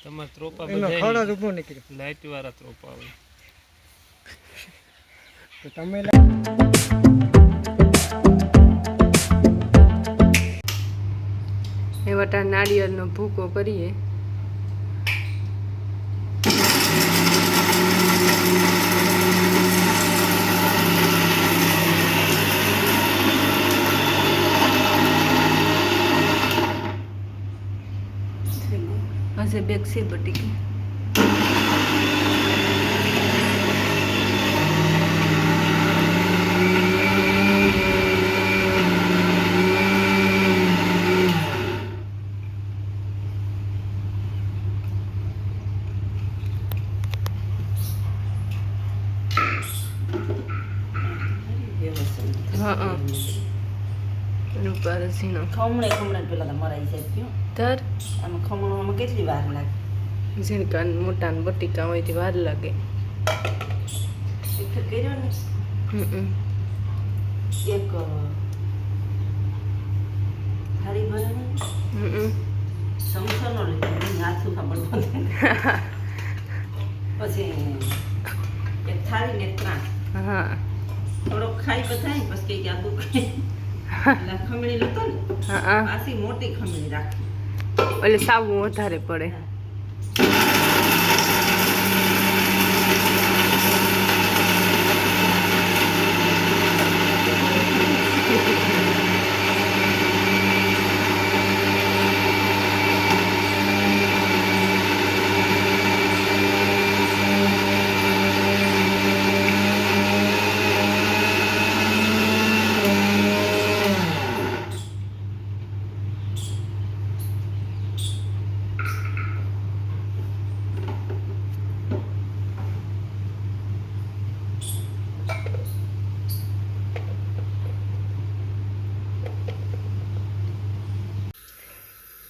તમાર ત્રોપા એનો બધા ખડો જ ઊભો નીકળ્યો. લાઈટ વાળા ત્રોપા હોય. તો તમે એ વટા નાળિયેરનો ભૂકો કરીએ. હશે બેગસી બટી રૂપારસીનો ખમણે ખમણે પેલા મરાઈ જાય ક્યું તર આમાં ખમણવામાં કેટલી વાર લાગે? ઝીણકા મોટા ને બટીકા હોય તે વાર લાગે. એક કર્યો ને એક થાળી ભરવાની સમસરનો લીધો હાથું ખબર પડે પછી એક થાળી ને ત્રણ હા થોડોક ખાઈ બધાય પછી કે આખું એટલે ખમણી લેતો ને હા પાછી મોટી ખમણી રાખી એટલે સાવું વધારે પડે.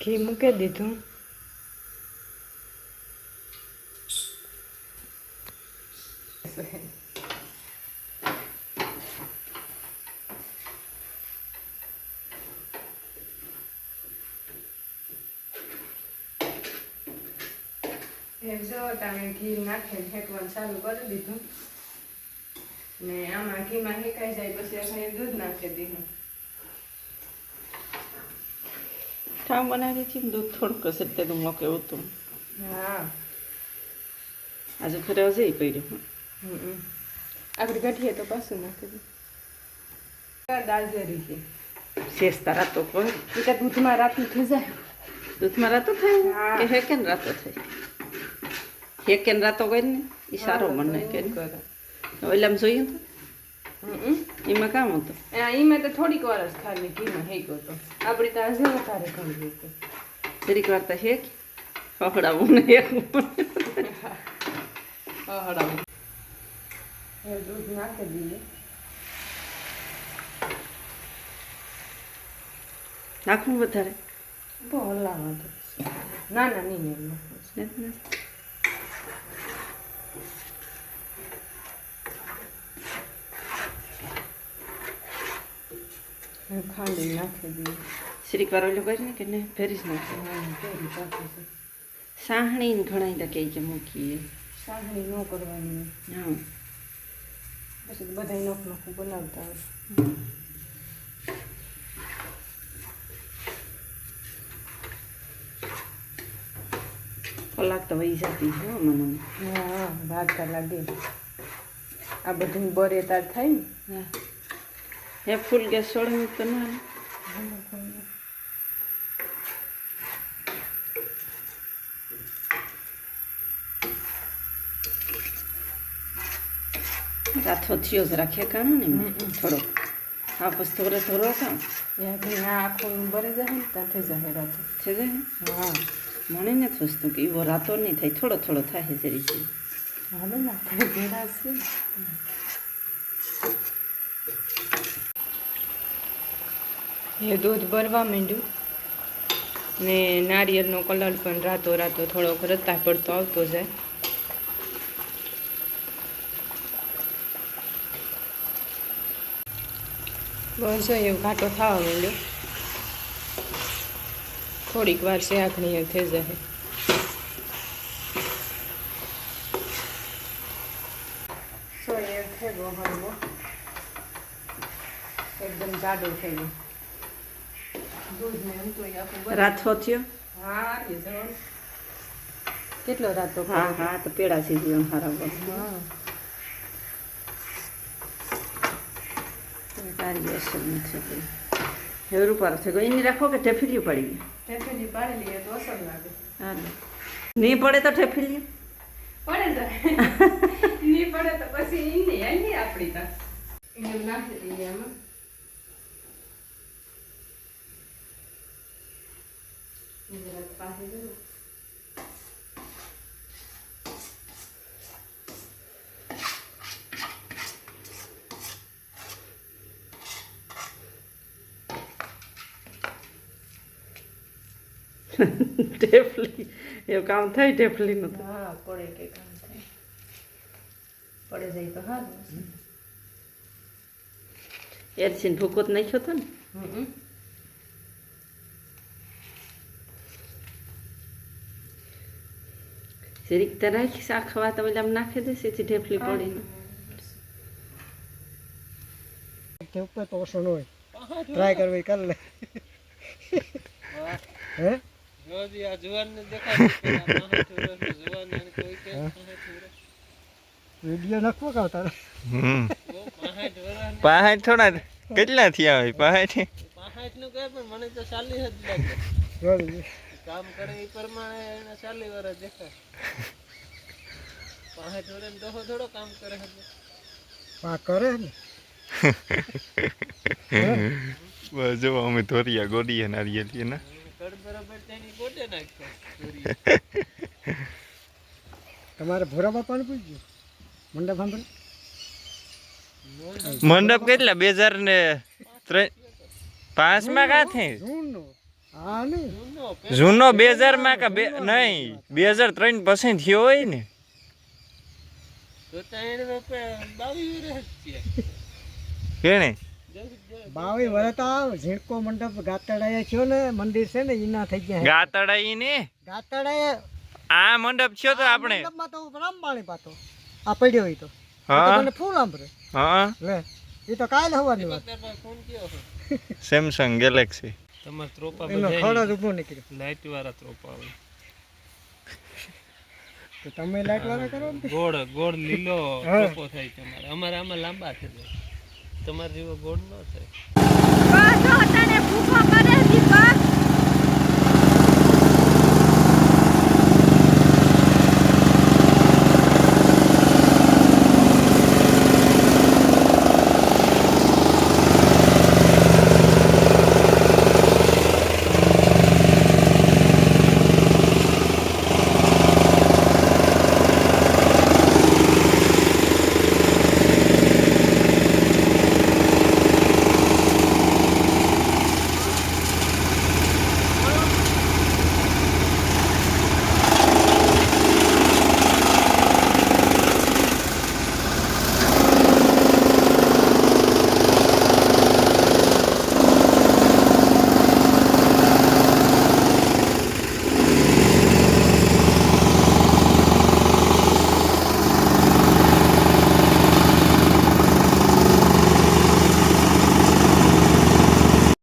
ઘી મૂકી દીધું. ટાણે ઘી નાખીને ફેંકવાનું ચાલુ કરી દીધું ને આમાં ઘીમાં ફેંકાઈ જાય પછી આપણે દૂધ નાખી દીધું. ઠામ બનાવી હતી ને દૂધ થોડુંક હશે તેનું મોકે હતું. હા આજે ફરે હશે કર્યું આગળ ગઠીએ તો પાછું નાખી દઉં. દાલઝરી છે શેષતા રાતો કોઈ એટલે દૂધમાં રાતું થઈ જાય. દૂધમાં રાતો થાય હા. કે હેકે ને રાતો થાય? હેકે ને રાતો કરી ને એ સારો મને કે ઓલામાં જોઈએ તો એમાં કામ હતું. એમાં તો થોડીક વાર જ ખાલી ઘીમાં હેકો તો આપણી તો આજે વધારે ખાલી હતું. જરીક વાર તો હેક પકડાવું ને હેકવું હળાવું દૂધ નાખી દઈએ. નાખવું વધારે બહુ હલાવવા તો ના ના નહીં એમ ખાંડી નાખી દઈએ. શ્રીક વાર ઓલું કરીને કે ને ફેરી જ નાખે સાહણી ને ઘણા તો કહે છે મૂકીએ સાંભળી ન કરવાની હા પછી બધા નોખ નોખું બનાવતા હોય. કલાક તો વહી જતી છે મને. હા ભાગતા લાગે આ બધું બરે તાર થાય ને. હા હે ફૂલ ગેસ છોડવું તો ના રાથો થયો જ રાખે કાણો ને થોડોક હા પછી થોડો થોડો કામ ત્યાંથી આ આખું બરે જાય ને ત્યાં થઈ જાય રાતો. છે જાય હા મને નથી વસ્તુ કે એવો રાતો નહીં થાય થોડો થોડો થાય જરી છે. હાલો ના થાય ભેડા છે. એ દૂધ ભરવા માંડ્યું ને નારિયેળનો કલર પણ રાતો રાતો થોડોક રતા પડતો આવતો જાય. બસ એવું ઘાટો થવા માંડ્યો. થોડીક વાર શેકણી થઈ જાય. આવ્યો હળવો, એકદમ જાડો થઈ ગયો. દૂધ ને એમ તો આખું રાતો થયો. હા એ જો કેટલો રાતો. હા હા તો પેડા સીધી હારા બસ. હા તારી અસર નથી. હવે રૂપારો થઈ ગયો. એની રાખો કે ઠેફીલી પડી ગઈ? ઠેફેલી પાડી લઈએ તો અસર લાગે. હા નહીં પડે તો ઠેફીલી પડે તો નહીં પડે તો પછી ઈને આલી આપણી તા એને નાખી દઈએ આમાં. જરાક પાસે જવું. ઢેફલી એવું કામ થાય ઢેફલીનું તો. હા પડે કે કામ થાય. પડે જાય તો સારું. એરસીને ભૂકો તો નાખ્યો હતો ને. જરીક તો રાખીશ આ ખવા તો ઓલા નાખી દે સીધી ઢેફલી પડીને. તે ઉપર તો ઓછો ન હોય. ટ્રાય કરવી કર લે. હે જોજી આ જુવાન ને દેખાય જુવાન ને કોઈ કે વિડિયો નાખવો કા તારે? 65 થોડા કેટલા થયા હોય 65 નું કહે પણ મને તો 40 જ લાગે. જોઈ કામ કરે એ પ્રમાણે એને 40 વર્ષ દેખાય. 65 વર્ષ ને થોડો કામ કરે છે. પા કરે ને. બસ જો અમે ધોરિયા ગોડીએ નારિયેલી ને કડ બરાબર તેની ગોટે નાખતો. તમારે ભોરા બાપાને પૂછ્યું મંડપ સાંભળે? મંડપ કેટલા 2005 માં કા થઈ જૂનો હા ને જૂનો 2000 માં કા નહીં 2003 પછી થયો હોય ને. તો તેને 22 વર્ષ છે. કેણે 22 વર્ષ આવ ઝીણકો મંડપ ગાતડાએ થયો ને મંદિર છે ને ઈના થઈ ગયા. ગાતડા ઈ ને ગાતડાએ આ મંડપ થયો તો આપણે. મંડપમાં તો રામબાણી પાતો આ પડ્યો હોય તો હા મને ફૂલ આંબરે હા લે એ તો કાલે હવાની વાત. ફોન કયો છે? Samsung Galaxy. તમાર ત્રોપા એનો બધા ખડો જ ઊભો નીકળ્યો. લાઈટ વાળા ત્રોપા આવે. તો તમે લાઈટ વાળા કરો ને. ગોળ લીલો હા. ત્રોપો થાય તમારે. અમારે આમાં લાંબા થઈ જાય. તમારે જેવો ગોળ ન થાય. બસ જો તને ભૂખો કરે દીપક.